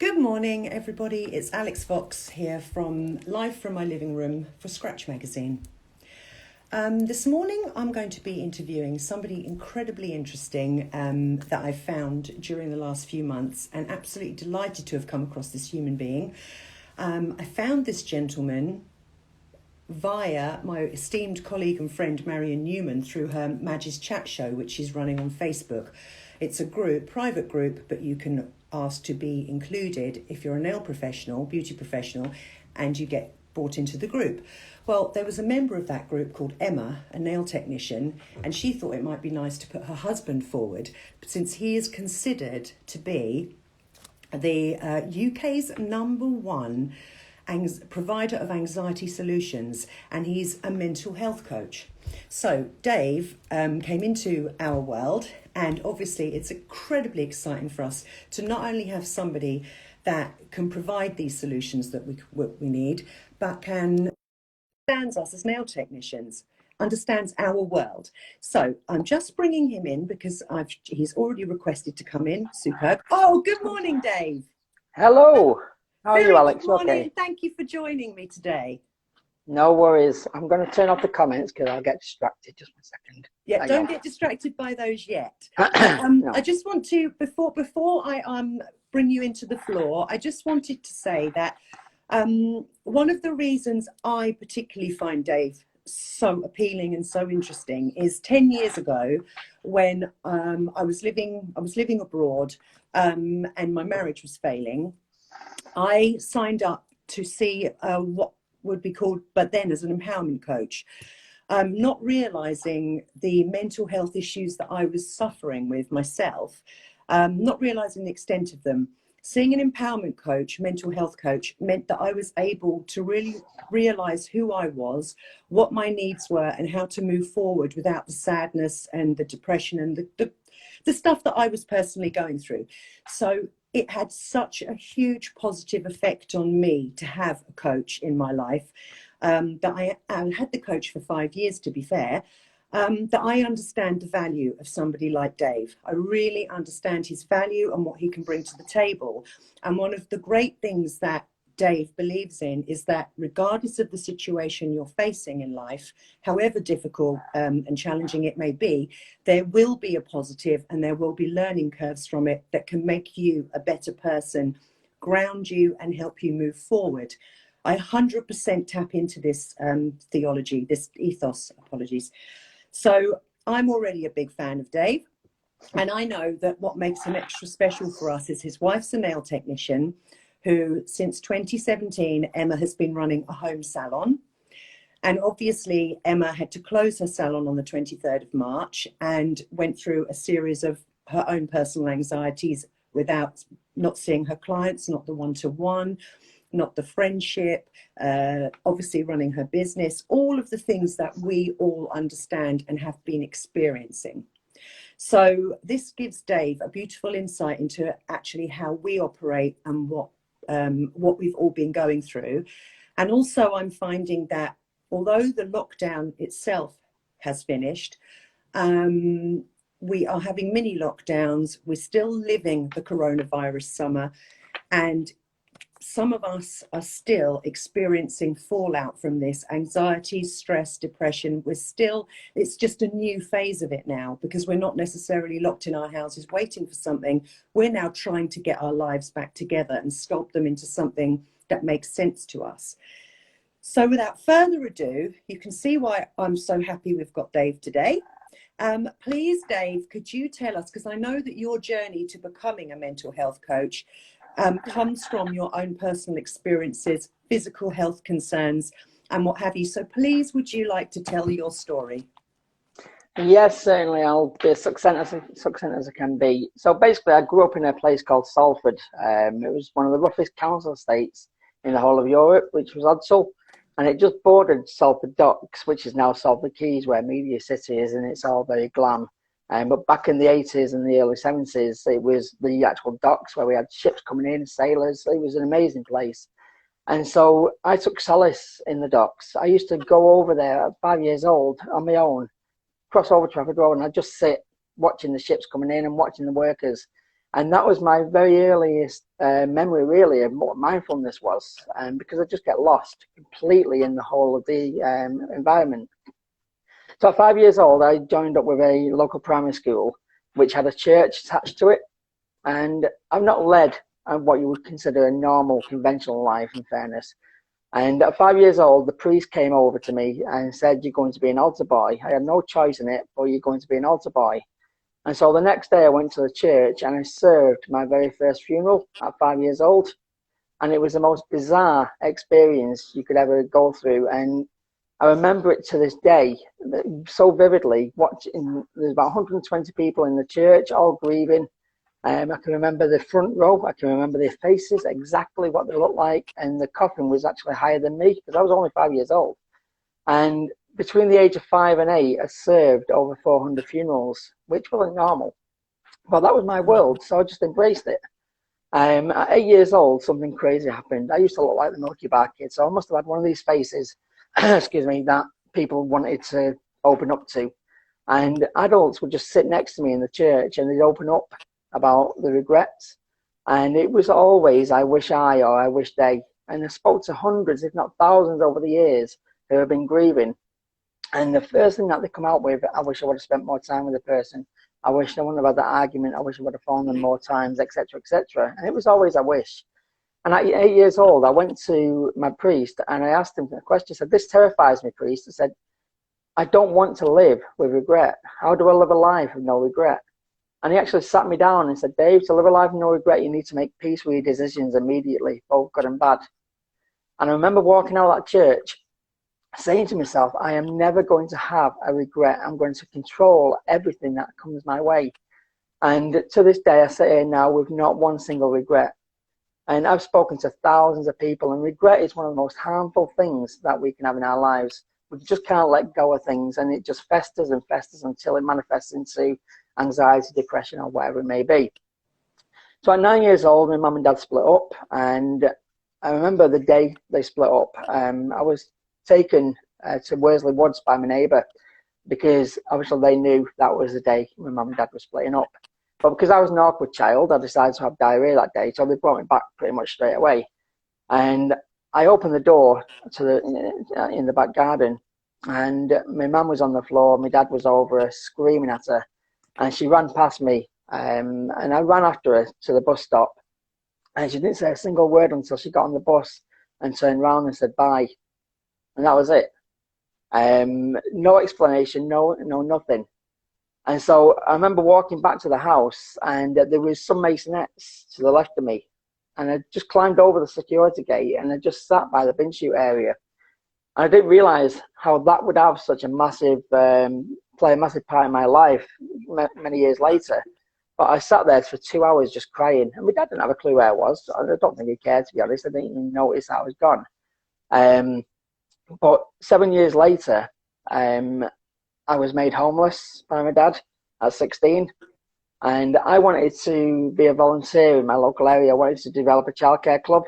Good morning, everybody. It's Alex Fox here live from my living room for Scratch Magazine. This morning, I'm going to be interviewing somebody incredibly interesting that I've found during the last few months, and absolutely delighted to have come across this human being. I found this gentleman via my esteemed colleague and friend Marion Newman through her Madge's Chat Show, which she's running on Facebook. It's a private group, but you can ask to be included if you're a nail professional, beauty professional, and you get brought into the group. Well, there was a member of that group called Emma, a nail technician, and she thought it might be nice to put her husband forward, since he is considered to be the UK's number one provider of anxiety solutions, and he's a mental health coach. So Dave came into our world, and obviously it's incredibly exciting for us to not only have somebody that can provide these solutions that we need, but understands us as nail technicians, understands our world. So I'm just bringing him in because he's already requested to come in. Superb. Oh, good morning, Dave. Hello. How are you, Very Alex? good morning. Okay. Thank you for joining me today. No worries. I'm going to turn off the comments because I'll get distracted. Just one second. Yeah, don't get distracted by those yet. No. I just want to, before I bring you into the floor, I just wanted to say that one of the reasons I particularly find Dave so appealing and so interesting is 10 years ago when I was living abroad and my marriage was failing. I signed up to see what would be called, but then as an empowerment coach, not realizing the mental health issues that I was suffering with myself, not realizing the extent of them. Seeing an empowerment coach, mental health coach, meant that I was able to really realize who I was, what my needs were, and how to move forward without the sadness and the depression and the stuff that I was personally going through. So it had such a huge positive effect on me to have a coach in my life, that I had the coach for 5 years, to be fair, that I understand the value of somebody like Dave. I really understand his value and what he can bring to the table. And one of the great things that Dave believes in is that regardless of the situation you're facing in life, however difficult and challenging it may be, there will be a positive and there will be learning curves from it that can make you a better person, ground you and help you move forward. I 100% tap into this theology, this ethos, apologies. So I'm already a big fan of Dave. And I know that what makes him extra special for us is his wife's a nail technician who, since 2017, Emma has been running a home salon. And obviously, Emma had to close her salon on the 23rd of March and went through a series of her own personal anxieties without not seeing her clients, not the one-to-one, not the friendship, obviously running her business, all of the things that we all understand and have been experiencing. So this gives Dave a beautiful insight into actually how we operate and what we've all been going through. And also I'm finding that although the lockdown itself has finished, we are having mini lockdowns. We're still living the coronavirus summer, and some of us are still experiencing fallout from this: anxiety, stress, depression. It's just a new phase of it now, because we're not necessarily locked in our houses waiting for something. We're now trying to get our lives back together and sculpt them into something that makes sense to us. So without further ado, you can see why I'm so happy we've got Dave today. Please, Dave, could you tell us, because I know that your journey to becoming a mental health coach comes from your own personal experiences, physical health concerns, and what have you. So please, would you like to tell your story? Yes, certainly. I'll be as succinct as I can be. So basically, I grew up in a place called Salford. It was one of the roughest council estates in the whole of Europe, which was Odsal. And it just bordered Salford Docks, which is now Salford Quays, where Media City is, and it's all very glam. But back in the 80s and the early 70s, it was the actual docks where we had ships coming in, sailors. It was an amazing place. And so I took solace in the docks. I used to go over there at 5 years old on my own, cross over Trafford Road, and I'd just sit watching the ships coming in and watching the workers. And that was my very earliest memory, really, of what mindfulness was, because I just get lost completely in the whole of the environment. So at 5 years old, I joined up with a local primary school, which had a church attached to it. And I've not led what you would consider a normal, conventional life, in fairness. And at 5 years old, the priest came over to me and said, "You're going to be an altar boy." I had no choice in it, but you're going to be an altar boy. And so the next day I went to the church and I served my very first funeral at 5 years old. And it was the most bizarre experience you could ever go through. And I remember it to this day so vividly. There's about 120 people in the church, all grieving. I can remember the front row. I can remember their faces, exactly what they looked like. And the coffin was actually higher than me because I was only 5 years old. And between the age of 5 and 8, I served over 400 funerals, which wasn't normal. But that was my world, so I just embraced it. At 8 years old, something crazy happened. I used to look like the Milky Bar Kid, so I must have had one of these faces, excuse me, that people wanted to open up to. And adults would just sit next to me in the church and they'd open up about the regrets. And it was always, I wish I, or I wish they. And I spoke to hundreds, if not thousands, over the years who have been grieving. And the first thing that they come out with, I wish I would have spent more time with the person. I wish I wouldn't have had that argument. I wish I would have phoned them more times, etc., etc. And it was always a wish. And at 8 years old, I went to my priest and I asked him a question. I said, "This terrifies me, priest." I said, "I don't want to live with regret. How do I live a life with no regret?" And he actually sat me down and said, "Dave, to live a life with no regret, you need to make peace with your decisions immediately, both good and bad." And I remember walking out of that church saying to myself, I am never going to have a regret. I'm going to control everything that comes my way. And to this day, I sit here now with not one single regret. And I've spoken to thousands of people, and regret is one of the most harmful things that we can have in our lives. We just can't let go of things, and it just festers and festers until it manifests into anxiety, depression, or whatever it may be. So at 9 years old, my mum and dad split up, and I remember the day they split up. I was taken to Worsley Woods by my neighbour because obviously they knew that was the day my mum and dad were splitting up. But because I was an awkward child, I decided to have diarrhea that day, so they brought me back pretty much straight away. And I opened the door to in the back garden, and my mum was on the floor, my dad was over her screaming at her, and she ran past me, and I ran after her to the bus stop, and she didn't say a single word until she got on the bus and turned around and said bye. And that was it. No explanation, no nothing. And so I remember walking back to the house, and there was some masonettes to the left of me. And I just climbed over the security gate, and I just sat by the bin chute area. And I didn't realise how that would have such a massive, play a massive part in my life many years later. But I sat there for 2 hours just crying. And my dad didn't have a clue where I was. I don't think he cared, to be honest. I didn't even notice I was gone. But 7 years later, I was made homeless by my dad at 16. And I wanted to be a volunteer in my local area. I wanted to develop a childcare club.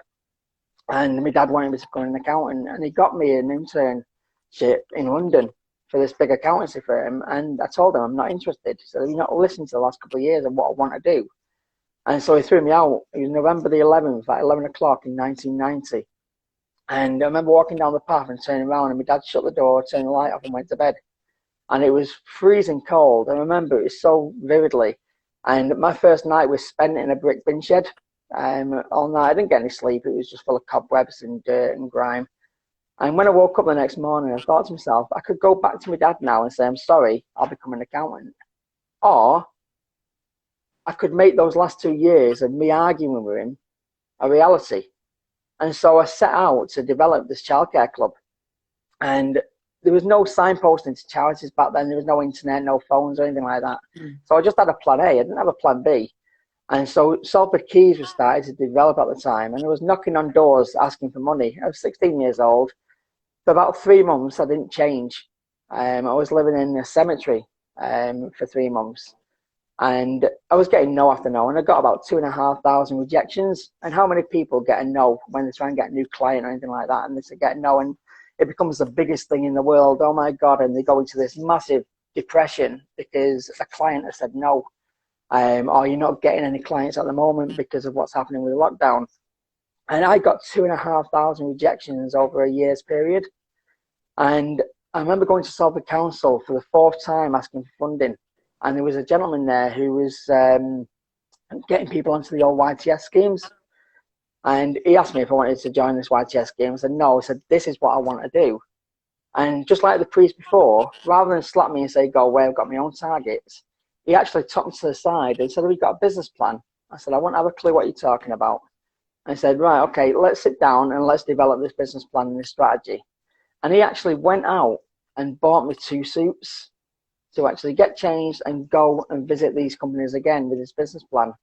And my dad wanted me to become an accountant. And he got me an internship in London for this big accountancy firm. And I told him I'm not interested. He said, "You've not listened to the last couple of years of what I want to do." And so he threw me out. It was November the 11th at 11 o'clock in 1990. And I remember walking down the path and turning around, and my dad shut the door, turned the light off, and went to bed. And it was freezing cold. I remember it so vividly. And my first night was spent in a brick bin shed all night. I didn't get any sleep. It was just full of cobwebs and dirt and grime. And when I woke up the next morning, I thought to myself, I could go back to my dad now and say, "I'm sorry, I'll become an accountant." Or I could make those last 2 years of me arguing with him a reality. And so I set out to develop this childcare club. And there was no signposting to charities back then. There was no internet, no phones or anything like that. So I just had a plan A. I didn't have a plan B. And so Salford Keys was started to develop at the time. And I was knocking on doors asking for money. I was 16 years old. For about 3 months, I didn't change. I was living in a cemetery for 3 months. And I was getting no after no, and I got about 2,500 rejections. And how many people get a no when they try and get a new client or anything like that, and they get a no, and it becomes the biggest thing in the world. Oh my God! And they go into this massive depression because a client has said no. or you're not getting any clients at the moment because of what's happening with the lockdown. And I got 2,500 rejections over a year's period. And I remember going to Salford Council for the 4th time asking for funding. And there was a gentleman there who was getting people onto the old YTS schemes. And he asked me if I wanted to join this YTS scheme. I said, no. I said, this is what I want to do. And just like the priest before, rather than slap me and say, go away, I've got my own targets, he actually took me to the side and said, have you got a business plan? I said, I won't have a clue what you're talking about. I said, right, okay, let's sit down and let's develop this business plan and this strategy. And he actually went out and bought me 2 suits to actually get changed and go and visit these companies again with his business plan.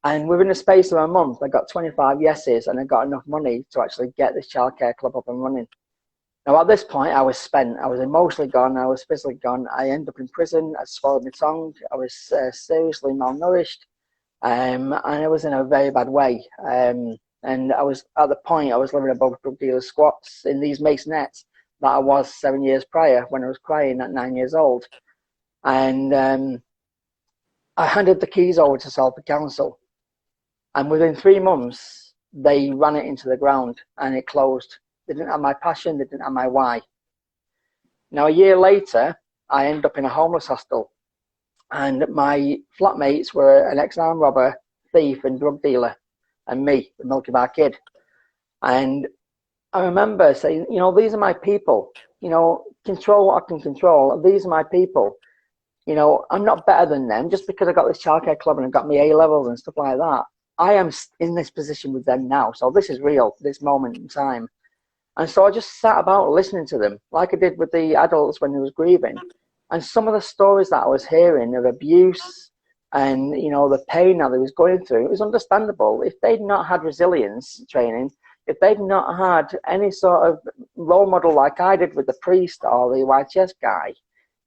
And within the space of a month, I got 25 yeses and I got enough money to actually get this childcare club up and running. Now, at this point, I was spent. I was emotionally gone. I was physically gone. I ended up in prison. I swallowed my tongue. I was seriously malnourished. And I was in a very bad way. And I was, at the point, I was living above drug dealers' squats in these masonettes that I was 7 years prior when I was crying at 9 years old. And I handed the keys over to Salford Council. And within 3 months, they ran it into the ground and it closed. They didn't have my passion, they didn't have my why. Now, a year later, I ended up in a homeless hostel. And my flatmates were an ex-armed robber, thief and drug dealer. And me, the Milky Bar Kid. And I remember saying, you know, these are my people. You know, control what I can control. These are my people. You know, I'm not better than them just because I got this childcare club and I got my A-levels and stuff like that. I am in this position with them now. So this is real, this moment in time. And so I just sat about listening to them, like I did with the adults when they was grieving. And some of the stories that I was hearing of abuse and, you know, the pain that they was going through, it was understandable. If they'd not had resilience training, if they'd not had any sort of role model like I did with the priest or the YTS guy,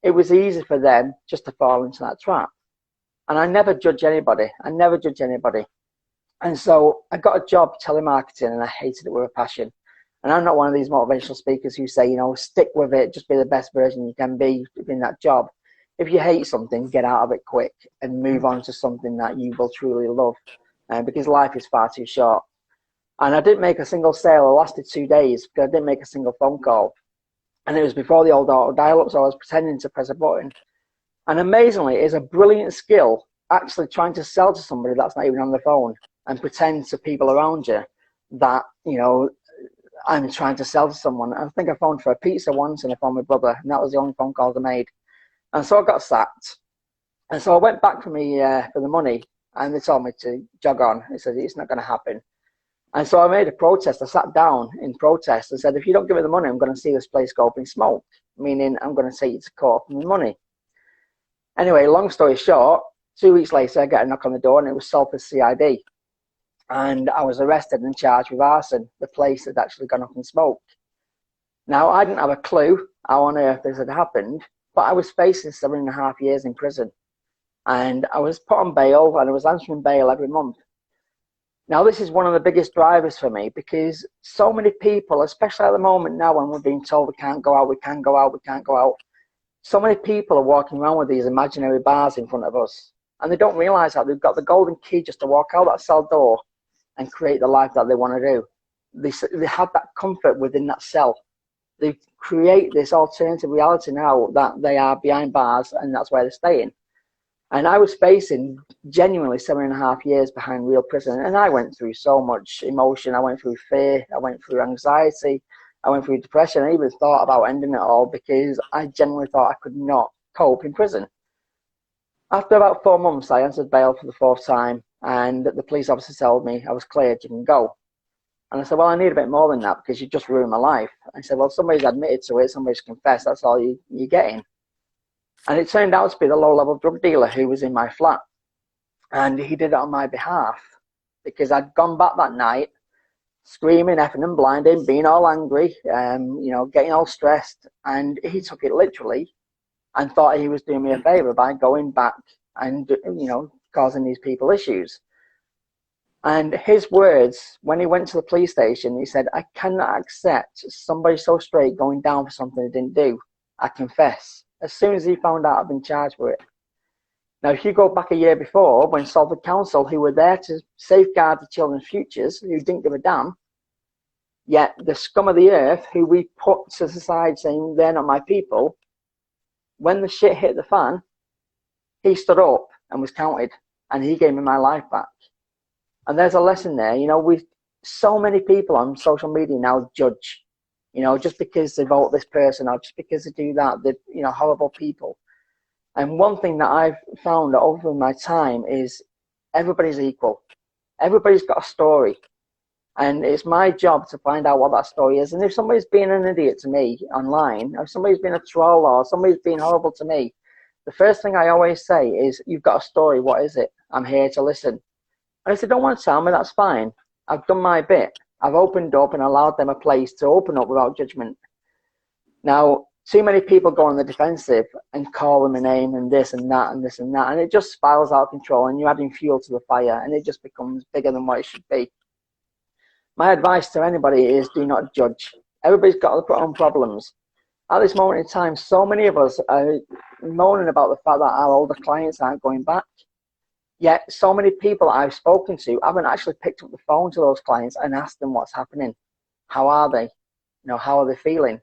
it was easy for them just to fall into that trap. And I never judge anybody. I never judge anybody. And so I got a job telemarketing and I hated it with a passion. And I'm not one of these motivational speakers who say, you know, stick with it, just be the best version you can be in that job. If you hate something, get out of it quick and move on to something that you will truly love, because life is far too short. And I didn't make a single sale. It lasted 2 days because I didn't make a single phone call. And it was before the old auto dial-up, so I was pretending to press a button. And amazingly, it's a brilliant skill actually trying to sell to somebody that's not even on the phone and pretend to people around you that, you know, I'm trying to sell to someone. I think I phoned for a pizza once and I phoned my brother, and that was the only phone calls I made. And so I got sacked. And so I went back for the money, and they told me to jog on. They said, it's not going to happen. And so I made a protest. I sat down in protest and said, if you don't give me the money, I'm going to see this place go up in smoke, meaning I'm going to take you to court for my money. Anyway, long story short, 2 weeks later, I got a knock on the door, and it was Salford CID. And I was arrested and charged with arson. The place had actually gone up in smoke. Now, I didn't have a clue how on earth this had happened, but I was facing 7.5 years in prison. And I was put on bail, and I was answering bail every month. Now, this is one of the biggest drivers for me, because so many people, especially at the moment now when we're being told we can't go out, we can't go out, we can't go out, so many people are walking around with these imaginary bars in front of us. And they don't realise that they've got the golden key just to walk out that cell door and create the life that they want to do. They have that comfort within that cell. They create this alternative reality now that they are behind bars and that's where they're staying. And I was facing genuinely 7.5 years behind real prison. And I went through so much emotion. I went through fear. I went through anxiety. I went through depression. I even thought about ending it all because I genuinely thought I could not cope in prison. After about 4 months, I answered bail for the 4th time, and the police officer told me I was cleared, you can go. And I said, well, I need a bit more than that because you just ruined my life. I said, well, somebody's admitted to it, somebody's confessed, that's all you're getting. And it turned out to be the low-level drug dealer who was in my flat. And he did it on my behalf because I'd gone back that night, screaming, effing and blinding, being all angry, you know, getting all stressed. And he took it literally and thought he was doing me a favour by going back and, you know, causing these people issues. And his words, when he went to the police station, he said, I cannot accept somebody so straight going down for something they didn't do. I confess. As soon as he found out I'd been charged with it. Now, if you go back a year before, when Salford Council, who were there to safeguard the children's futures, who didn't give a damn, yet the scum of the earth, who we put to the side saying they're not my people, when the shit hit the fan, he stood up and was counted, and he gave me my life back. And there's a lesson there. You know, so many people on social media now judge, you know, just because they vote this person or just because they do that, they're, you know, horrible people. And one thing that I've found over my time is everybody's equal. Everybody's got a story. And it's my job to find out what that story is. And if somebody's being an idiot to me online, or if somebody's been a troll, or somebody's been horrible to me, the first thing I always say is, you've got a story, what is it? I'm here to listen. And if they don't want to tell me, that's fine. I've done my bit. I've opened up and allowed them a place to open up without judgment. Now, too many people go on the defensive and call them a name and this and that and this and that, and it just spirals out of control, and you're adding fuel to the fire, and it just becomes bigger than what it should be. My advice to anybody is, do not judge. Everybody's got their own problems. At this moment in time, so many of us are moaning about the fact that our older clients aren't going back. Yet so many people I've spoken to haven't actually picked up the phone to those clients and asked them what's happening. How are they? You know, how are they feeling?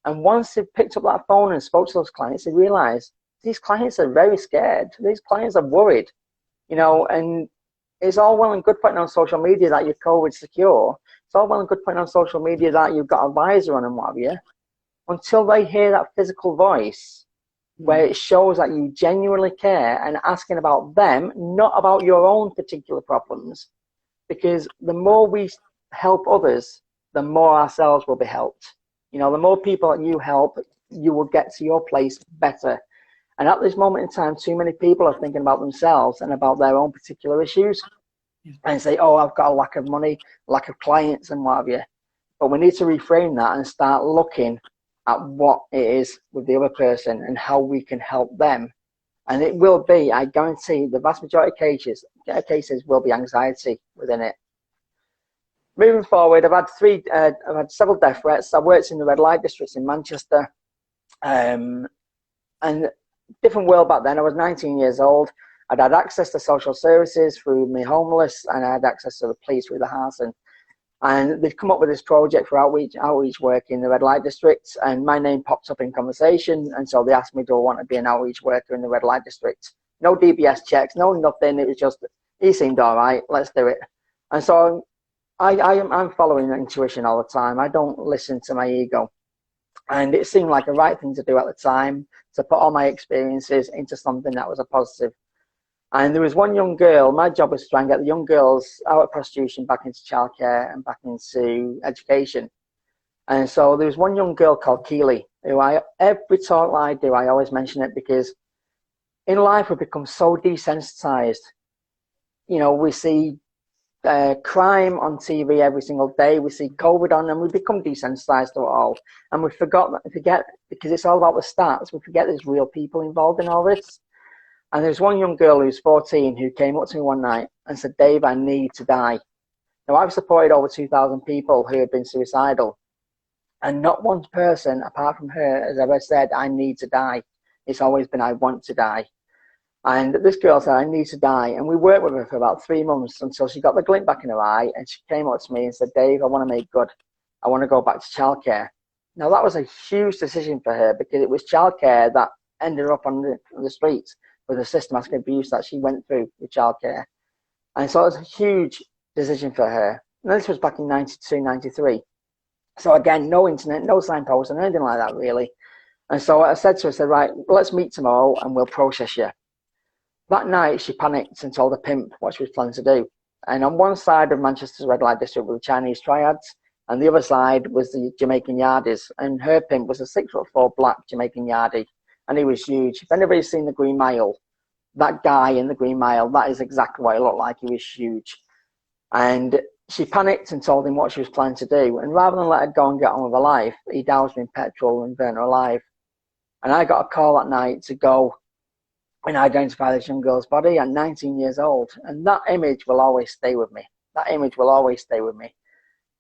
And once they've picked up that phone and spoke to those clients, they realize these clients are very scared. These clients are worried, you know, and it's all well and good putting on social media that you're COVID secure. It's all well and good putting on social media that you've got a visor on and what have you, until they hear that physical voice where it shows that you genuinely care and asking about them, not about your own particular problems. Because the more we help others, the more ourselves will be helped. You know, the more people that you help, you will get to your place better. And at this moment in time, too many people are thinking about themselves and about their own particular issues and say, oh, I've got a lack of money, lack of clients and what have you. But we need to reframe that and start looking at what it is with the other person and how we can help them. And it will be, I guarantee, the vast majority of cases will be anxiety within it. Moving forward, I've had several death threats. I worked in the red light districts in Manchester, and different world back then. I was 19 years old. I'd had access to social services through my homeless, and I had access to the police through the house. And they've come up with this project for outreach work in the red light district, and my name popped up in conversation, and so they asked me, do I want to be an outreach worker in the red light district? No DBS checks, no nothing. It was just, he seemed all right, let's do it. And so I'm following intuition all the time. I don't listen to my ego. And it seemed like the right thing to do at the time, to put all my experiences into something that was a positive. And there was one young girl, my job was to try and get the young girls out of prostitution back into childcare and back into education. And so there was one young girl called Keely, who every talk that I do, I always mention it, because in life we become so desensitized. You know, we see crime on TV every single day, we see COVID on, and we become desensitized to it all. And we forget, because it's all about the stats, we forget there's real people involved in all this. And there's one young girl who's 14 who came up to me one night and said, Dave, I need to die. Now, I've supported over 2,000 people who have been suicidal. And not one person, apart from her, has ever said, I need to die. It's always been, I want to die. And this girl said, I need to die. And we worked with her for about 3 months until she got the glint back in her eye. And she came up to me and said, Dave, I want to make good. I want to go back to childcare. Now, that was a huge decision for her, because it was childcare that ended up on the streets with the systematic abuse that she went through with childcare. And so it was a huge decision for her. And this was back in 92, 93. So again, no internet, no signposts and anything like that, really. And so I said to her, I said, right, let's meet tomorrow and we'll process you. That night, she panicked and told the pimp what she was planning to do. And on one side of Manchester's red light district were the Chinese triads, and the other side was the Jamaican yardies. And her pimp was a 6'4" black Jamaican yardie, and he was huge. If anybody's seen the Green Mile, that guy in the Green Mile, that is exactly what he looked like. He was huge. And she panicked and told him what she was planning to do. And rather than let her go and get on with her life, he doused her in petrol and burnt her alive. And I got a call that night to go and identify this young girl's body at 19 years old. And that image will always stay with me. That image will always stay with me.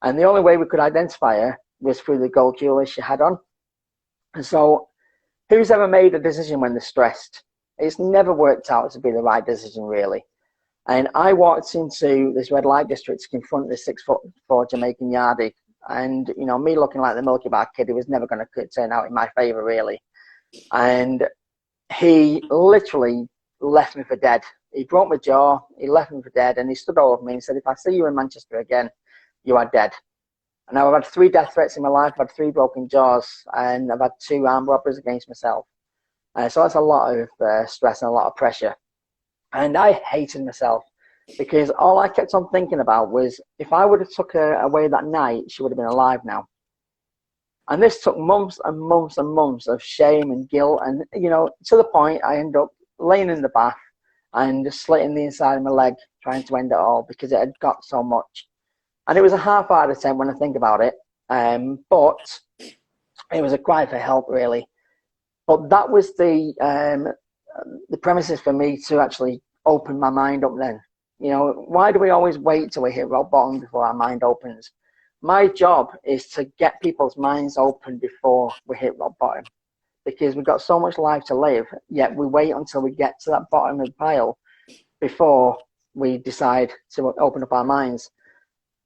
And the only way we could identify her was through the gold jewelry she had on. And so, who's ever made a decision when they're stressed? It's never worked out to be the right decision, really. And I walked into this red light district to confront this 6'4" Jamaican yardie. And, you know, me looking like the Milky Bar kid, it was never going to turn out in my favour, really. And he literally left me for dead. He broke my jaw, he left me for dead, and he stood over me and said, if I see you in Manchester again, you are dead. And now I've had 3 death threats in my life, I've had 3 broken jaws, and I've had 2 armed robberies against myself. So that's a lot of stress and a lot of pressure. And I hated myself because all I kept on thinking about was if I would have took her away that night, she would have been alive now. And this took months and months and months of shame and guilt. And, you know, to the point I ended up laying in the bath and just slitting the inside of my leg, trying to end it all because it had got so much. And it was a half-hearted attempt when I think about it. But it was a cry for help, really. But that was the premises for me to actually open my mind up then. You know, why do we always wait till we hit rock bottom before our mind opens? My job is to get people's minds open before we hit rock bottom, because we've got so much life to live, yet we wait until we get to that bottom of the pile before we decide to open up our minds.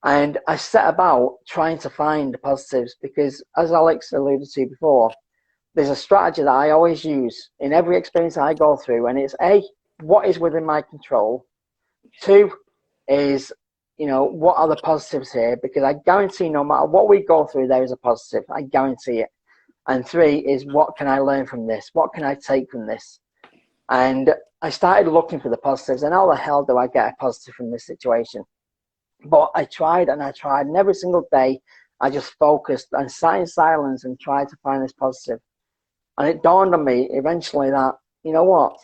And I set about trying to find the positives because, as Alex alluded to before, there's a strategy that I always use in every experience I go through, and it's A, what is within my control? 2 is, you know, what are the positives here? Because I guarantee no matter what we go through, there is a positive. I guarantee it. And 3 is, what can I learn from this? What can I take from this? And I started looking for the positives, and how the hell do I get a positive from this situation? But I tried and I tried, and every single day I just focused and sat in silence and tried to find this positive. And it dawned on me eventually that, you know what,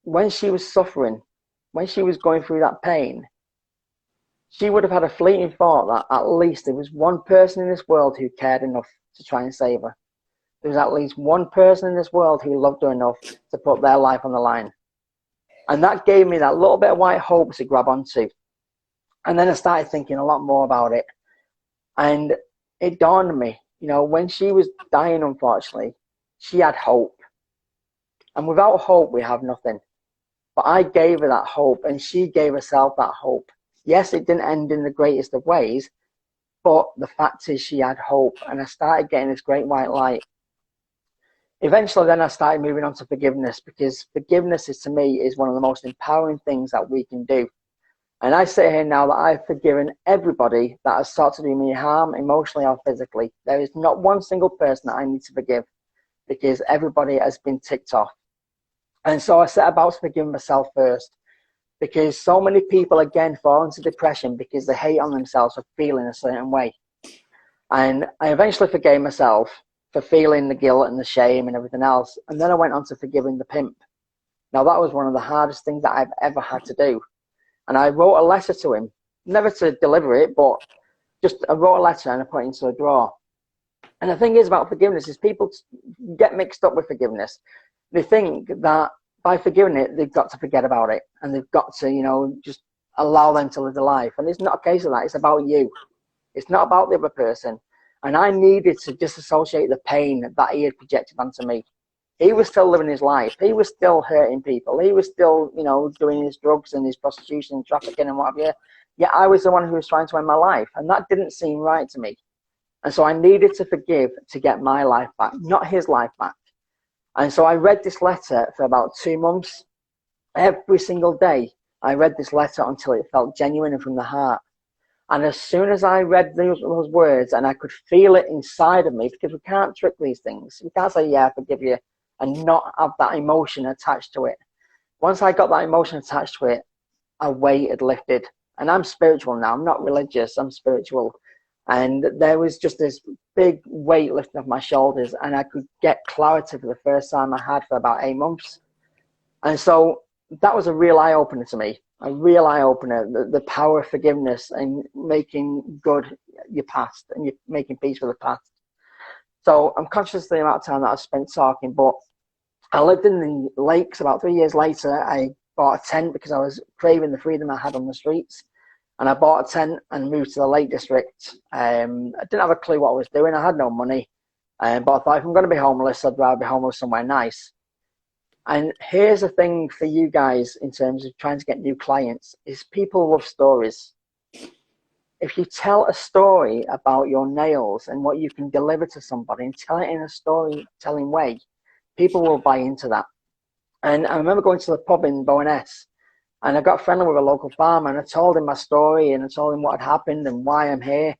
when she was suffering, when she was going through that pain, she would have had a fleeting thought that at least there was one person in this world who cared enough to try and save her. There was at least one person in this world who loved her enough to put their life on the line. And that gave me that little bit of white hope to grab onto. And then I started thinking a lot more about it. And it dawned on me, you know, when she was dying, unfortunately, she had hope. And without hope, we have nothing. But I gave her that hope, and she gave herself that hope. Yes, it didn't end in the greatest of ways, but the fact is she had hope, and I started getting this great white light. Eventually, then I started moving on to forgiveness, because forgiveness is, to me, is one of the most empowering things that we can do. And I say here now that I've forgiven everybody that has sought to do me harm, emotionally or physically. There is not one single person that I need to forgive, because everybody has been ticked off. And so I set about to forgive myself first, because so many people, again, fall into depression because they hate on themselves for feeling a certain way. And I eventually forgave myself for feeling the guilt and the shame and everything else. And then I went on to forgiving the pimp. Now, that was one of the hardest things that I've ever had to do. And I wrote a letter to him, never to deliver it, but just I wrote a letter and I put it into a drawer. And the thing is about forgiveness is people get mixed up with forgiveness. They think that by forgiving it, they've got to forget about it, and they've got to, you know, just allow them to live the life. And it's not a case of that. It's about you. It's not about the other person. And I needed to disassociate the pain that he had projected onto me. He was still living his life. He was still hurting people. He was still, you know, doing his drugs and his prostitution and trafficking and whatever. Yet I was the one who was trying to end my life. And that didn't seem right to me. And so I needed to forgive to get my life back, not his life back. And so I read this letter for about 2 months. Every single day, I read this letter until it felt genuine and from the heart. And as soon as I read those words, and I could feel it inside of me, because we can't trick these things. We can't say, yeah, I forgive you, and not have that emotion attached to it. Once I got that emotion attached to it, a weight had lifted. And I'm spiritual now. I'm not religious. I'm spiritual. And there was just this big weight lifting off my shoulders, and I could get clarity for the first time I had for about 8 months. And so that was a real eye-opener to me, a real eye-opener, the power of forgiveness and making good your past, and you're making peace with the past. So I'm conscious of the amount of time that I've spent talking, but I lived in the lakes. About 3 years later, I bought a tent because I was craving the freedom I had on the streets. And I bought a tent and moved to the Lake District. I didn't have a clue what I was doing. I had no money. But I thought, if I'm going to be homeless, I'd rather be homeless somewhere nice. And here's the thing for you guys in terms of trying to get new clients is people love stories. If you tell a story about your nails and what you can deliver to somebody and tell it in a storytelling way, people will buy into that. And I remember going to the pub in Bowness, and I got friendly with a local farmer, and I told him my story, and I told him what had happened and why I'm here.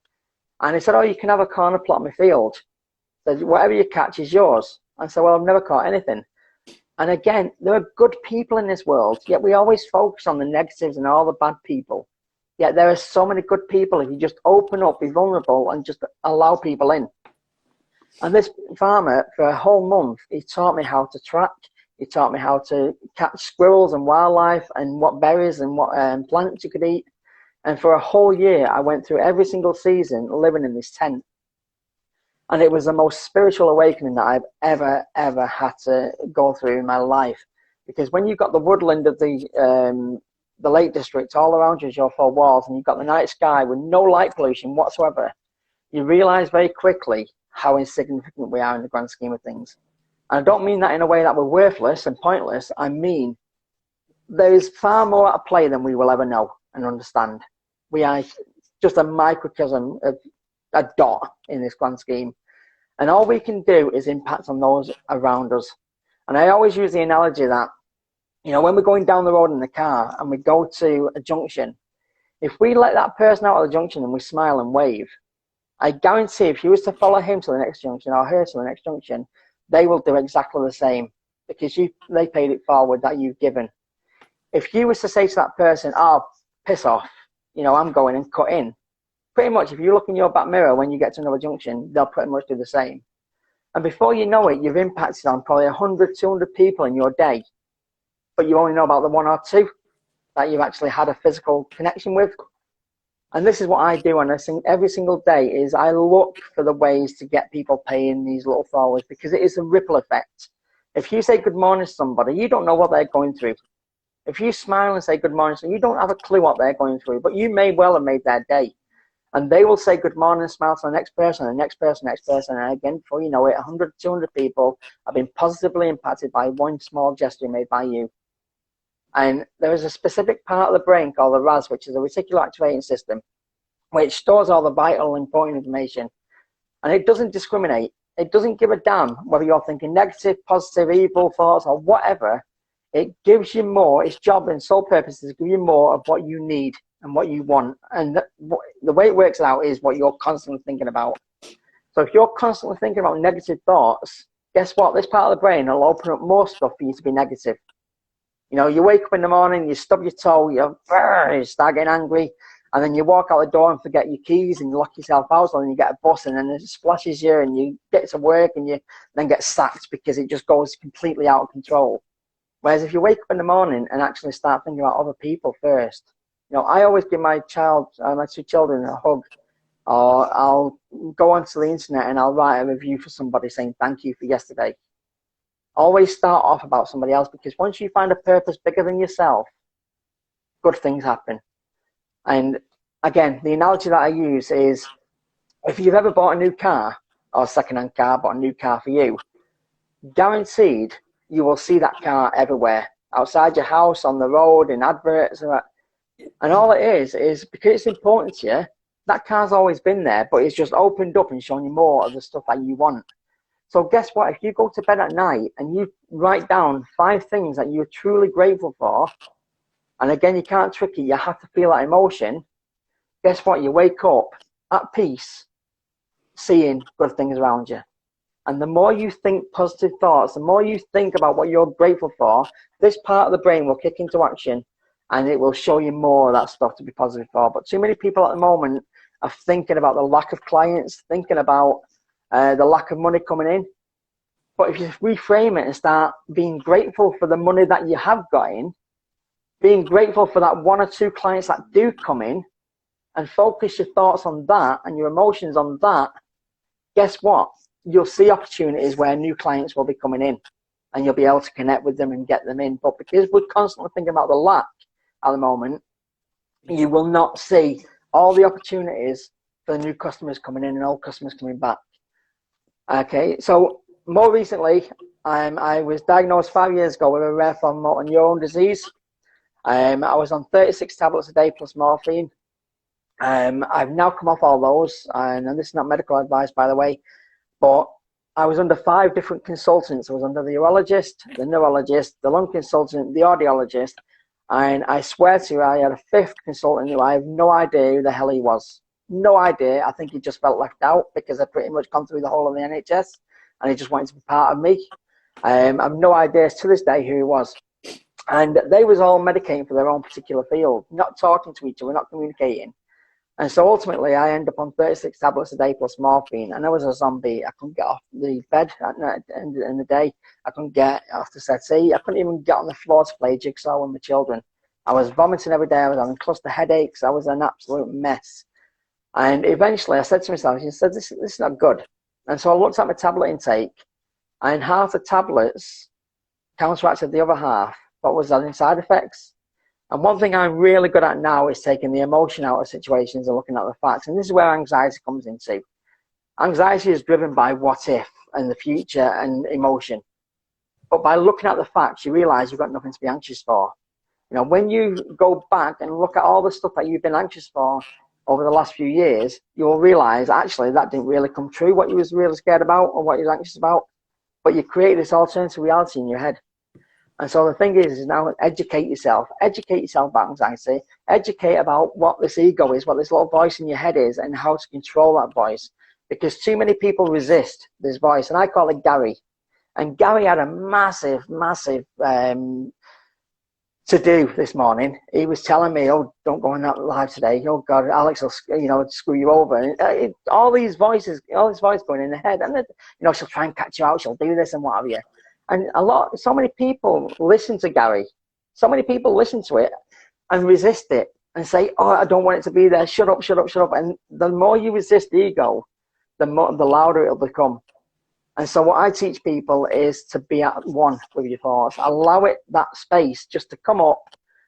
And he said, oh, you can have a corner plot in my field. Said, whatever you catch is yours. I said, well, I've never caught anything. And again, there are good people in this world, yet we always focus on the negatives and all the bad people. Yet there are so many good people if you just open up, be vulnerable, and just allow people in. And this farmer, for a whole month, he taught me how to track. He taught me how to catch squirrels and wildlife and what berries and what plants you could eat. And for a whole year, I went through every single season living in this tent. And it was the most spiritual awakening that I've ever had to go through in my life. Because when you've got the woodland of the Lake District all around you as your four walls, and you've got the night sky with no light pollution whatsoever, you realize very quickly how insignificant we are in the grand scheme of things. And I don't mean that in a way that we're worthless and pointless. I mean, there is far more at play than we will ever know and understand. We are just a microcosm of a dot in this grand scheme. And all we can do is impact on those around us. And I always use the analogy that, you know, when we're going down the road in the car and we go to a junction, if we let that person out of the junction and we smile and wave, I guarantee if you was to follow him to the next junction or her to the next junction, they will do exactly the same because they paid it forward that you've given. If you was to say to that person, oh, piss off, you know, I'm going and cut in, pretty much if you look in your back mirror when you get to another junction, they'll pretty much do the same. And before you know it, you've impacted on probably 100, 200 people in your day, but you only know about the one or two that you've actually had a physical connection with. And this is what I do, and I think every single day is I look for the ways to get people paying these little forwards because it is a ripple effect. If you say good morning to somebody, you don't know what they're going through. If you smile and say good morning, so you don't have a clue what they're going through, but you may well have made their day. And they will say good morning and smile to the next person, and the next person, next person. And again, before you know it, 100, 200 people have been positively impacted by one small gesture made by you. And there is a specific part of the brain called the RAS, which is a reticular activating system, which stores all the vital important information. And it doesn't discriminate. It doesn't give a damn whether you're thinking negative, positive, evil thoughts or whatever. It gives you more. Its job and sole purpose is to give you more of what you need and what you want. And the way it works out is what you're constantly thinking about. So if you're constantly thinking about negative thoughts, guess what? This part of the brain will open up more stuff for you to be negative. You know, you wake up in the morning, you stub your toe, you start getting angry, and then you walk out the door and forget your keys and you lock yourself out, and then you get a bus and then it splashes you and you get to work and you then get sacked because it just goes completely out of control. Whereas if you wake up in the morning and actually start thinking about other people first, you know, I always give my two children a hug, or I'll go onto the internet and I'll write a review for somebody saying thank you for yesterday. Always start off about somebody else, because once you find a purpose bigger than yourself, good things happen. And again, the analogy that I use is if you've ever bought a new car or a second-hand car, bought a new car for you, guaranteed you will see that car everywhere, outside your house, on the road, in adverts. And all it is because it's important to you, that car's always been there, but it's just opened up and shown you more of the stuff that you want. So guess what? If you go to bed at night and you write down 5 things that you're truly grateful for, and again, you can't trick it, you have to feel that emotion, guess what? You wake up at peace, seeing good things around you. And the more you think positive thoughts, the more you think about what you're grateful for, this part of the brain will kick into action and it will show you more of that stuff to be positive for. But too many people at the moment are thinking about the lack of clients, thinking about the lack of money coming in. But if you reframe it and start being grateful for the money that you have got in, being grateful for that 1 or 2 clients that do come in, and focus your thoughts on that and your emotions on that, guess what? You'll see opportunities where new clients will be coming in and you'll be able to connect with them and get them in. But because we're constantly thinking about the lack at the moment, you will not see all the opportunities for the new customers coming in and old customers coming back. Okay, so more recently, I was diagnosed 5 years ago with a rare form of motor neuron disease. I was on 36 tablets a day plus morphine. I've now come off all those, and this is not medical advice, by the way, but I was under 5 different consultants. I was under the urologist, the neurologist, the lung consultant, the audiologist, and I swear to you, I had a 5th consultant who I have no idea who the hell he was. No idea. I think he just felt left out because I'd pretty much gone through the whole of the NHS, and he just wanted to be part of me. I have no idea to this day who he was. And they was all medicating for their own particular field, not talking to each other, not communicating. And so ultimately, I ended up on 36 tablets a day plus morphine, and I was a zombie. I couldn't get off the bed at the end of the day. I couldn't get off the settee. I couldn't even get on the floor to play jigsaw with my children. I was vomiting every day. I was having cluster headaches. I was an absolute mess. And eventually, I said to myself, this is not good. And so I looked at my tablet intake, and half the tablets counteracted the other half, but was having side effects. And one thing I'm really good at now is taking the emotion out of situations and looking at the facts. And this is where anxiety comes into. Anxiety is driven by what if and the future and emotion. But by looking at the facts, you realize you've got nothing to be anxious for. You know, when you go back and look at all the stuff that you've been anxious for over the last few years, you'll realize actually that didn't really come true, what you was really scared about or what you was anxious about. But you create this alternative reality in your head. And so the thing is now educate yourself about anxiety, educate about what this ego is, what this little voice in your head is, and how to control that voice. Because too many people resist this voice, and I call it Gary. And Gary had a massive to do this morning. He was telling me, "Oh, don't go on that live today. Oh God, Alex will, screw you over." And all this voice going in the head, and she'll try and catch you out. She'll do this and what have you. And so many people listen to Gary. So many people listen to it and resist it and say, "Oh, I don't want it to be there. Shut up, shut up, shut up." And the more you resist the ego, the louder it'll become. And so what I teach people is to be at one with your thoughts. Allow it that space just to come up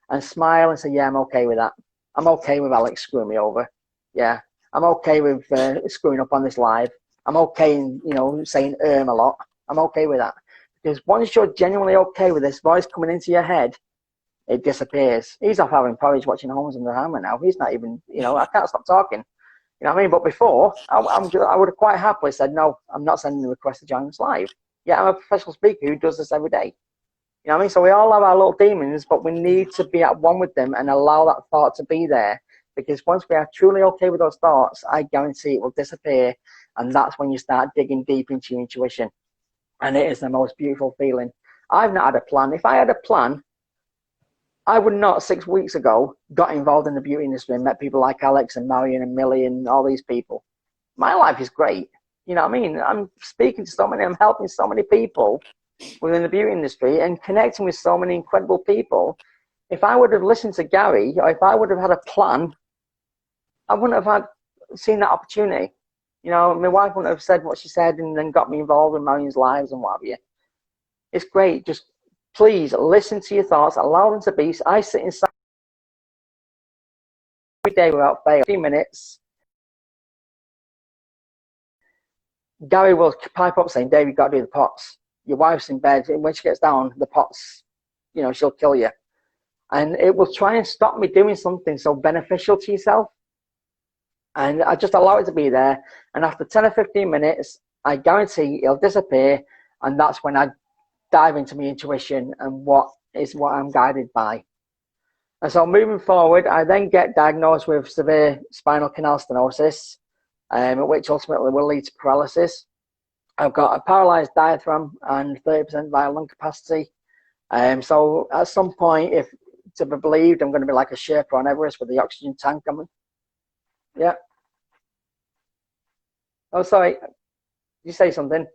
and smile and say, "Yeah, I'm okay with that. I'm okay with Alex screwing me over. Yeah, I'm okay with screwing up on this live. I'm okay in, saying a lot. I'm okay with that." Because once you're genuinely okay with this voice coming into your head, it disappears. He's off having porridge watching Holmes and the Hammer now. He's not even, I can't stop talking. You know what I mean? But before, I would have quite happily said, "No, I'm not sending a request to join us live." Yeah, I'm a professional speaker who does this every day. You know what I mean? So we all have our little demons, but we need to be at one with them and allow that thought to be there. Because once we are truly okay with those thoughts, I guarantee it will disappear. And that's when you start digging deep into your intuition. And it is the most beautiful feeling. I've not had a plan. If I had a plan, I would not 6 weeks ago got involved in the beauty industry and met people like Alex and Marion and Millie and all these people. My life is great. You know what I mean? I'm speaking to so many, I'm helping so many people within the beauty industry and connecting with so many incredible people. If I would have listened to Gary, or if I would have had a plan, I wouldn't have seen that opportunity. My wife wouldn't have said what she said and then got me involved in Marion's lives and what have you. It's great. Just please listen to your thoughts, allow them to be. I sit inside every day without fail, 15 minutes. Gary will pipe up saying, "Dave, you've got to do the pots. Your wife's in bed, and when she gets down, the pots, she'll kill you." And it will try and stop me doing something so beneficial to yourself. And I just allow it to be there. And after 10 or 15 minutes, I guarantee it'll disappear. And that's when I dive into my intuition and what I'm guided by. And so moving forward, I then get diagnosed with severe spinal canal stenosis, which ultimately will lead to paralysis. I've got a paralyzed diaphragm and 30% vital lung capacity. So at some point, if to be believed, I'm going to be like a Sherpa on Everest with the oxygen tank coming. Yeah. Oh, sorry. Did you say something?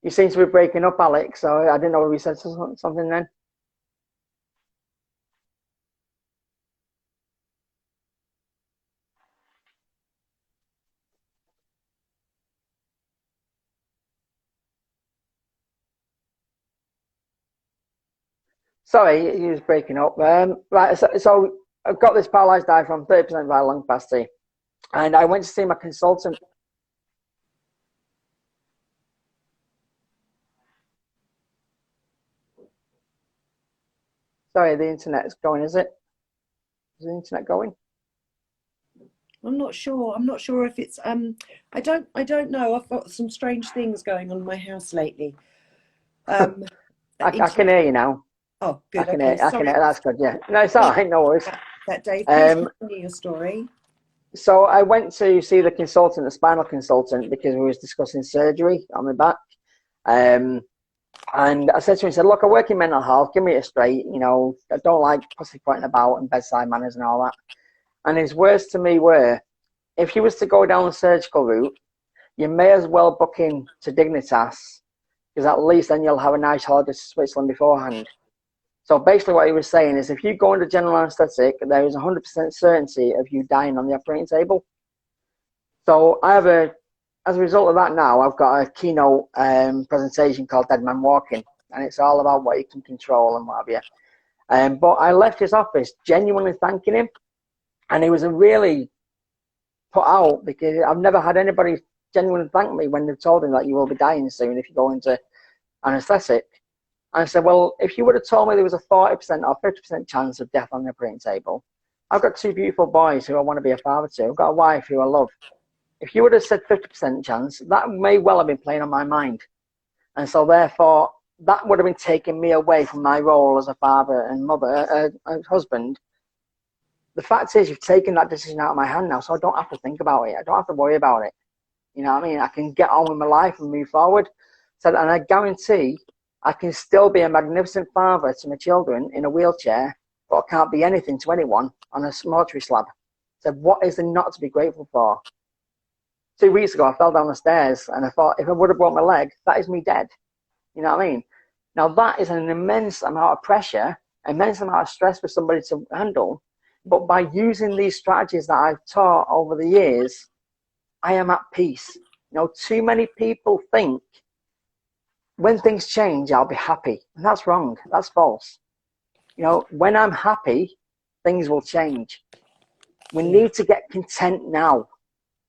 You seem to be breaking up, Alex, so I didn't know if you said something then. Sorry, he was breaking up. Right, so I've got this paralyzed diaphragm, 30% vital lung capacity, and I went to see my consultant. Sorry, the internet's going, is it? Is the internet going? I'm not sure. I'm not sure if it's I don't know. I've got some strange things going on in my house lately. Um I can internet. hear you now. Oh, I good. can Okay. hear. I can Sorry. hear. That's good. Yeah. No, it's all Sorry right. No worries. about that, Dave. Please Um, continue your story. so I went to see the consultant, the spinal consultant, because we was discussing surgery on my back. Um, and I said to him, I said, look, I work in mental health. Give me it straight. You know, I don't like pussyfooting about and bedside manners and all that. And his words to me were, if you was to go down the surgical route, you may as well book in to Dignitas, because at least then you'll have a nice holiday to Switzerland beforehand. So basically what he was saying is if you go under general anaesthetic, there is 100% certainty of you dying on the operating table. So as a result of that now, I've got a keynote presentation called Dead Man Walking, and it's all about what you can control and what have you. But I left his office genuinely thanking him, and he was really put out because I've never had anybody genuinely thank me when they've told him that you will be dying soon if you go into anaesthetic. And I said, well, if you would have told me there was a 40% or 50% chance of death on the operating table, I've got two beautiful boys who I want to be a father to. I've got a wife who I love. If you would have said 50% chance, that may well have been playing on my mind. And so therefore, that would have been taking me away from my role as a father and mother, husband. The fact is, you've taken that decision out of my hand now, so I don't have to think about it. I don't have to worry about it. You know what I mean? I can get on with my life and move forward. So, and I guarantee I can still be a magnificent father to my children in a wheelchair, but I can't be anything to anyone on a mortuary slab. So what is there not to be grateful for? 2 weeks ago, I fell down the stairs and I thought, if I would have broke my leg, that is me dead. You know what I mean? Now, that is an immense amount of pressure, immense amount of stress for somebody to handle. But by using these strategies that I've taught over the years, I am at peace. You know, too many people think when things change, I'll be happy. And that's wrong. That's false. You know, when I'm happy, things will change. We need to get content now.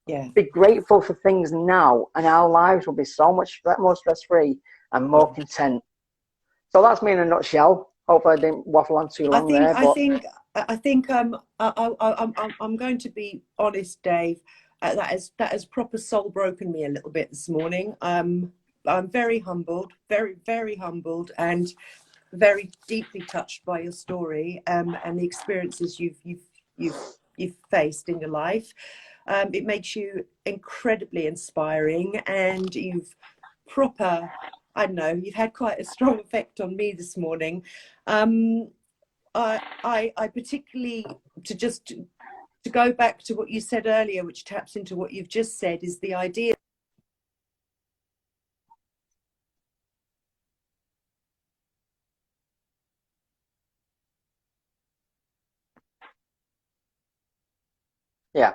Yeah. Be grateful for things now, and our lives will be so much more stress-free and more content. So that's me in a nutshell. Hopefully I didn't waffle on too long there. I think I'm going to be honest, Dave. That has proper soul broken me a little bit this morning. I'm very humbled, very humbled, and very deeply touched by your story and the experiences you've faced in your life. It makes you incredibly inspiring, and you've proper, I don't know, you've had quite a strong effect on me this morning. I particularly, to go back to what you said earlier, which taps into what you've just said, is the idea. Yeah.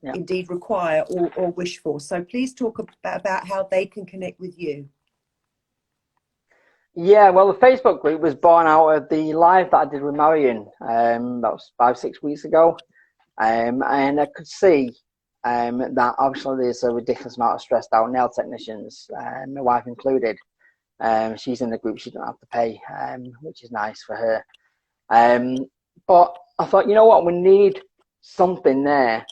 Yeah. Indeed require or wish for. So please talk about how they can connect with you. Yeah, well, the Facebook group was born out of the live that I did with Marion. That was 5-6 weeks ago. And I could see that obviously there's a ridiculous amount of stressed out nail technicians, my wife included. She's in the group, she don't have to pay, which is nice for her. But I thought, you know what, we need something there,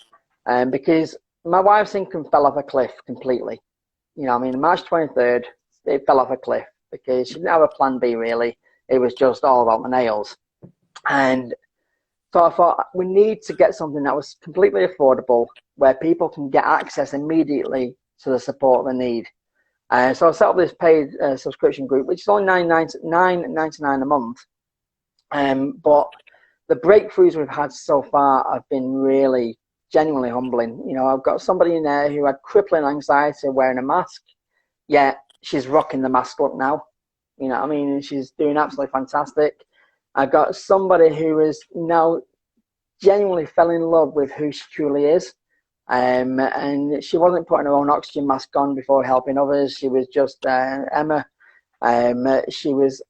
because my wife's income fell off a cliff completely. You know, I mean, March 23rd, it fell off a cliff because she didn't have a plan B really. It was just all about my nails. And so I thought we need to get something that was completely affordable where people can get access immediately to the support they need. So I set up this paid subscription group, which is only $9.99 a month. But the breakthroughs we've had so far have been really genuinely humbling. You know, I've got somebody in there who had crippling anxiety wearing a mask, yet she's rocking the mask look now. You know what I mean? She's doing absolutely fantastic. I got somebody who is now genuinely fell in love with who she truly is. And she wasn't putting her own oxygen mask on before helping others. She was just Emma. She was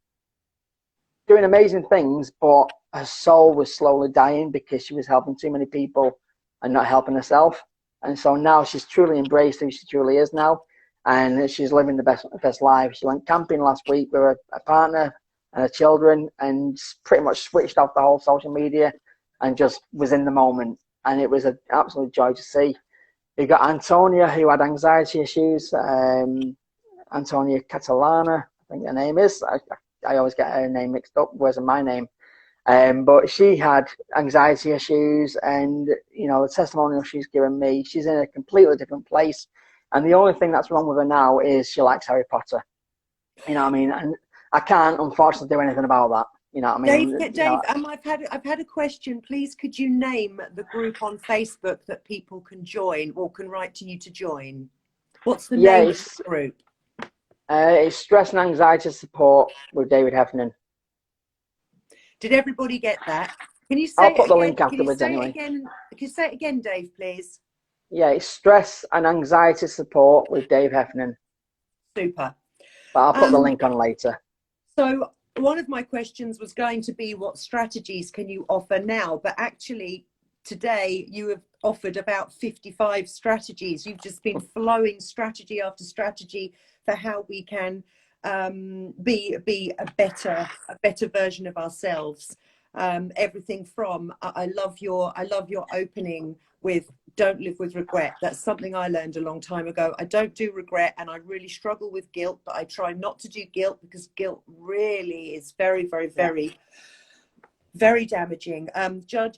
doing amazing things, but her soul was slowly dying because she was helping too many people and not helping herself. And so now she's truly embraced who she truly is now, and she's living the best life. She went camping last week with her partner and her children, and pretty much switched off the whole social media and just was in the moment. And it was an absolute joy to see. You got Antonia, who had anxiety issues. Antonia Catalana, I think her name is. I always get her name mixed up. Where's my name? But she had anxiety issues, and you know, the testimonial she's given me, she's in a completely different place. And the only thing that's wrong with her now is she likes Harry Potter. You know what I mean? And I can't, unfortunately, do anything about that. You know what I mean? Dave, I've had a question. Please, could you name the group on Facebook that people can join or can write to you to join? What's the name of the group? It's Stress and Anxiety Support with David Heffernan. Did everybody get that? Can you say I'll put it the again? link afterwards anyway. Can you say it again, Dave, please? Yeah, it's Stress and Anxiety Support with Dave Heffernan. Super. But I'll put the link on later. So one of my questions was going to be, what strategies can you offer now? But actually, today you have offered about 55 strategies. You've just been flowing strategy after strategy for how we can be a better version of ourselves. Everything from I love your opening with don't live with regret. That's something I learned a long time ago. I don't do regret, and I really struggle with guilt, but I try not to do guilt because guilt really is very, very, very, very damaging.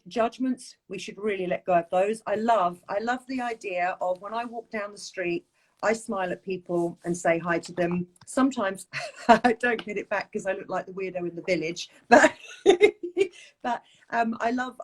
Judgments, we should really let go of those. I love the idea of when I walk down the street, I smile at people and say hi to them. Sometimes I don't get it back because I look like the weirdo in the village, but but I love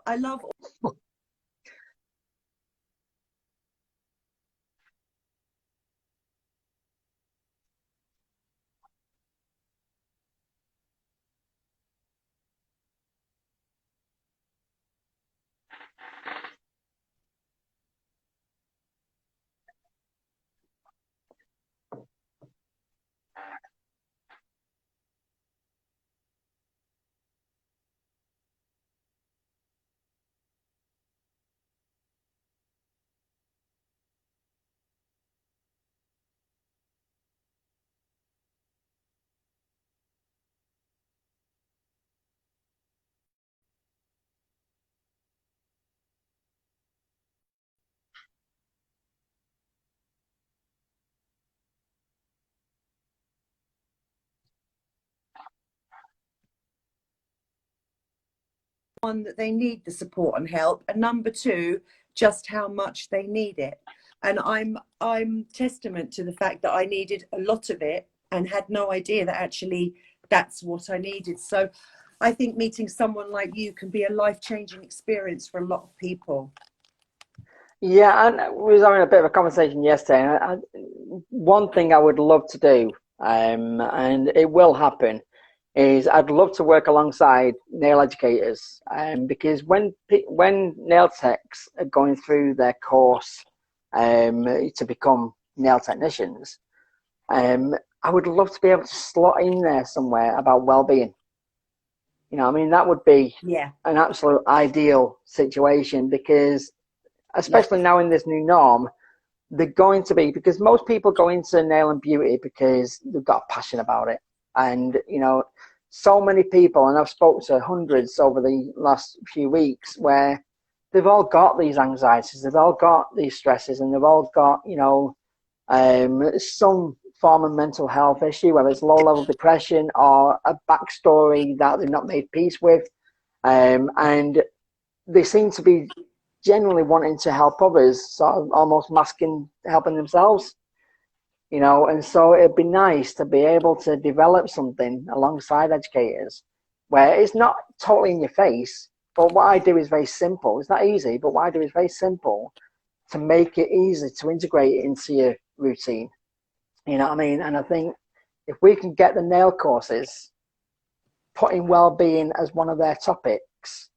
one, that they need the support and help, and number two, just how much they need it. And I'm testament to the fact that I needed a lot of it and had no idea that actually that's what I needed. So I think meeting someone like you can be a life-changing experience for a lot of people. Yeah, and we was having a bit of a conversation yesterday. And one thing I would love to do, and it will happen, is I'd love to work alongside nail educators, because when nail techs are going through their course to become nail technicians, I would love to be able to slot in there somewhere about well-being. You know, I mean, that would be an absolute ideal situation, because especially now in this new norm, they're going to be, because most people go into nail and beauty because they've got a passion about it. And, you know, so many people, and I've spoken to hundreds over the last few weeks, where they've all got these anxieties, they've all got these stresses, and they've all got, you know, some form of mental health issue, whether it's low-level depression or a backstory that they've not made peace with. And they seem to be genuinely wanting to help others, sort of almost masking helping themselves, you know. And so it'd be nice to be able to develop something alongside educators where it's not totally in your face, but what I do is very simple. It's not easy, but what I do is very simple to make it easy to integrate it into your routine. You know what I mean? And I think if we can get the nail courses putting well-being as one of their topics.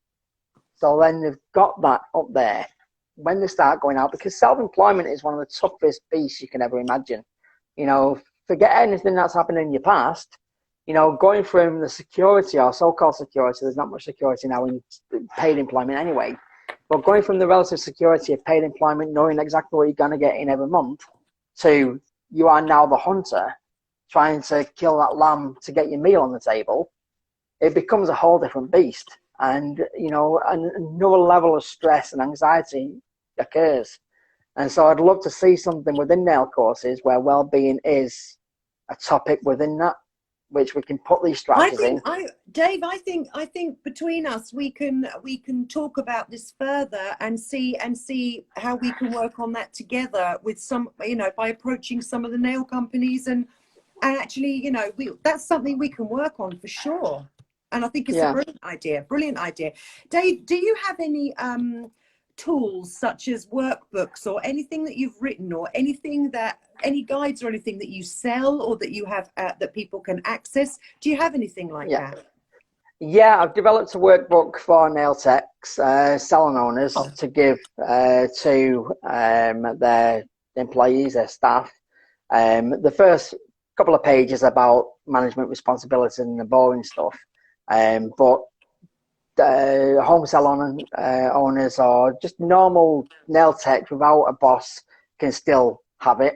So then they've got that up there when they start going out, because self-employment is one of the toughest beasts you can ever imagine. You know, forget anything that's happened in your past. You know, going from the security or so-called security, there's not much security now in paid employment anyway, but going from the relative security of paid employment, knowing exactly what you're going to get in every month, to you are now the hunter trying to kill that lamb to get your meal on the table, it becomes a whole different beast. And, you know, another level of stress and anxiety occurs. And so I'd love to see something within nail courses where well-being is a topic within that, which we can put these strategies in. Dave, I think between us we can talk about this further and see how we can work on that together with some, you know, by approaching some of the nail companies and actually, you know, that's something we can work on for sure. And I think it's a brilliant idea. Dave, do you have any tools such as workbooks or anything that you've written, or any guides or anything that you sell or that you have that people can access? Do you have anything like that? Yeah, I've developed a workbook for nail techs, salon owners, to give to their employees, their staff. The first couple of pages about management responsibility and the boring stuff. But home salon owners or just normal nail tech without a boss can still have it.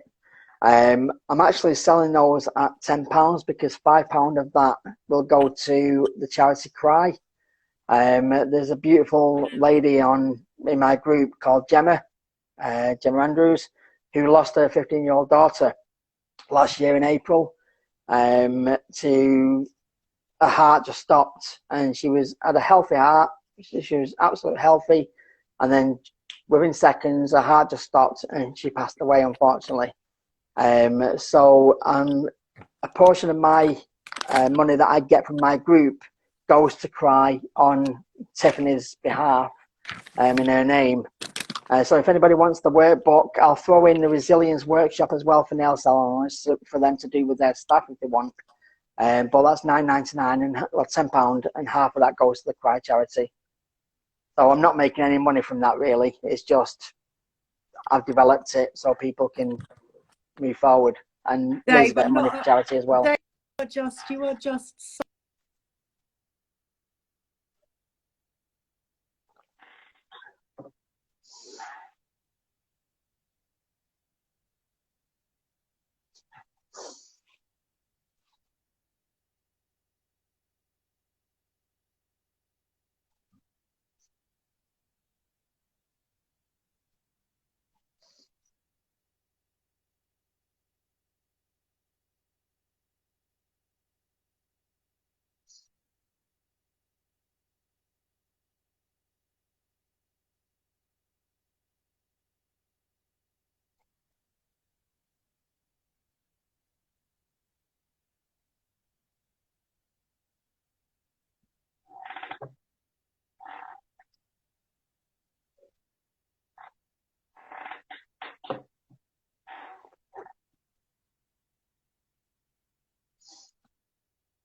I'm actually selling those at £10 because £5 of that will go to the charity Cry. There's a beautiful lady in my group called Gemma Andrews, who lost her 15-year-old daughter last year in April. To her heart just stopped, and she had a healthy heart. She was absolutely healthy, and then within seconds her heart just stopped and she passed away, unfortunately. So a portion of my money that I get from my group goes to Cry on Tiffany's behalf, in her name. So if anybody wants the workbook, I'll throw in the resilience workshop as well for nail salons for them to do with their staff if they want. But that's £9.99 and £10, and half of that goes to the Cry charity. So I'm not making any money from that really. It's just I've developed it so people can move forward and raise a bit of money for charity as well. Dave, you are just so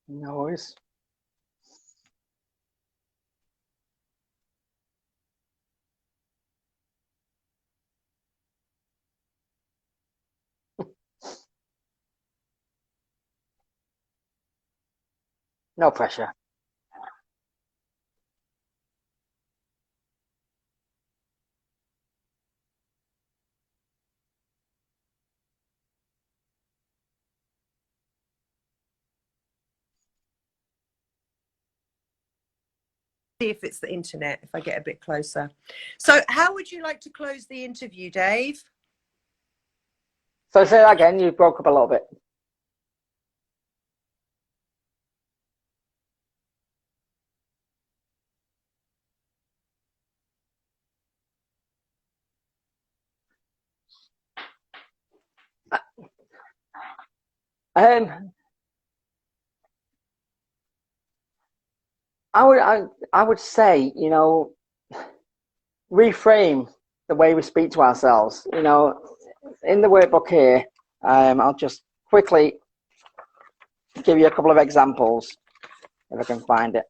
No worries. No pressure. see if it's the internet, if I get a bit closer. So how would you like to close the interview, Dave? So say that again, you broke up a little bit. I would say, you know, reframe the way we speak to ourselves. You know, in the workbook here, I'll just quickly give you a couple of examples. if I can find it.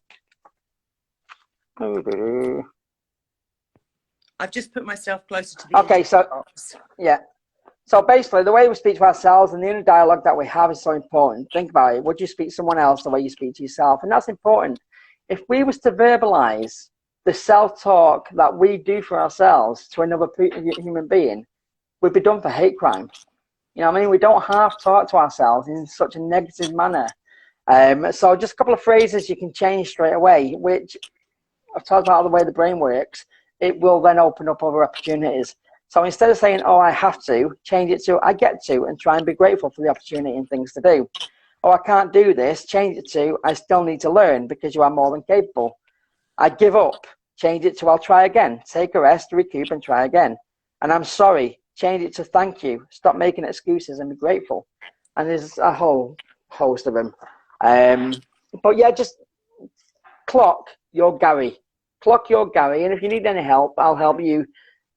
I've just put myself closer to the Okay, so box. yeah. So basically, the way we speak to ourselves and the inner dialogue that we have is so important. Think about it. Would you speak to someone else the way you speak to yourself? And that's important. If we was to verbalize the self-talk that we do for ourselves to another human being, we'd be done for hate crime. You know what I mean? We don't half talk to ourselves in such a negative manner. So just a couple of phrases you can change straight away, which I've talked about the way the brain works. It will then open up other opportunities. So instead of saying, oh, I have to, change it to I get to, and try and be grateful for the opportunity and things to do. Oh, I can't do this, change it to I still need to learn because you are more than capable. I give up, change it to I'll try again. Take a rest, recoup, and try again. And I'm sorry, change it to thank you. Stop making excuses and be grateful. And there's a whole host of them. But yeah, just clock your Gary. Clock your Gary. And if you need any help, I'll help you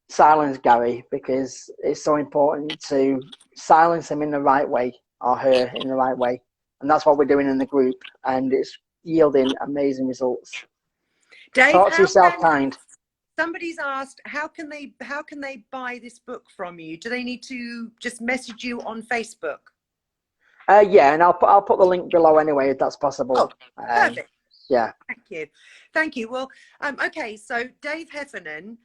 silence Gary, because it's so important to silence him in the right way, or her in the right way. And that's what we're doing in the group. And it's yielding amazing results. Dave, Talk to yourself kind. Somebody's asked, how can they buy this book from you? Do they need to just message you on Facebook? Yeah, and I'll put the link below anyway, if that's possible. Oh, perfect. Yeah. Thank you. Well, okay, so Dave Heffernan,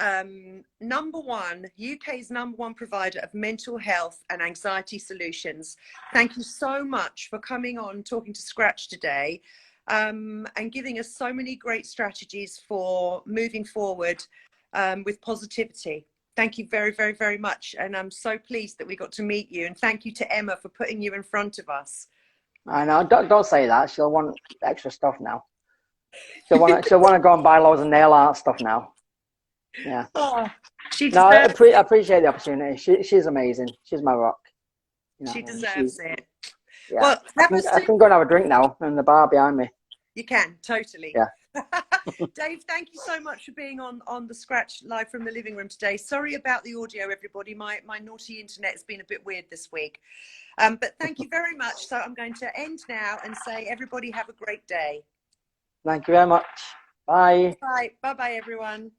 UK's number one provider of mental health and anxiety solutions. Thank you so much for coming on, talking to Scratch today, and giving us so many great strategies for moving forward with positivity. Thank you very, very, very much. And I'm so pleased that we got to meet you. And thank you to Emma for putting you in front of us. I know. Don't say that. She'll want extra stuff now. She'll want to go and buy loads of nail art stuff now. Yeah. Oh, I appreciate the opportunity. She's amazing. She's my rock. You know, she deserves it. Yeah. Well, I can go and have a drink now in the bar behind me. You can, totally. Yeah. Dave, thank you so much for being on the Scratch live from the living room today. Sorry about the audio, everybody. My naughty internet has been a bit weird this week. But thank you very much. So I'm going to end now and say, everybody have a great day. Thank you very much. Bye. Bye. Bye-bye, everyone.